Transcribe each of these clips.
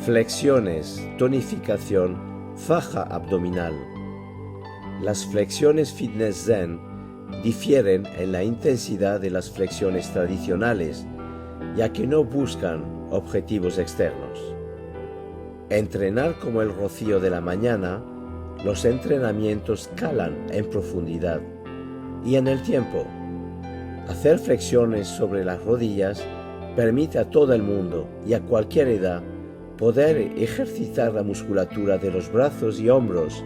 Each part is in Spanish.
Flexiones, tonificación, faja abdominal. Las flexiones Fitness Zen difieren en la intensidad de las flexiones tradicionales, ya que no buscan objetivos externos. Entrenar como el rocío de la mañana, los entrenamientos calan en profundidad y en el tiempo. Hacer flexiones sobre las rodillas permite a todo el mundo y a cualquier edad poder ejercitar la musculatura de los brazos y hombros.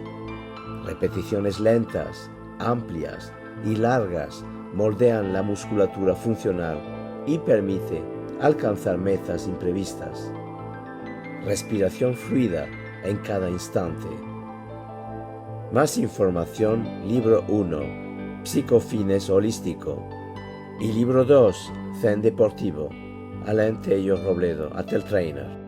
Repeticiones lentas, amplias y largas moldean la musculatura funcional y permite alcanzar metas imprevistas. Respiración fluida en cada instante. Más información, libro 1, Psico-Fitness holístico, y libro 2, Zen deportivo, Alain, Tello, Robledo, Entrenar.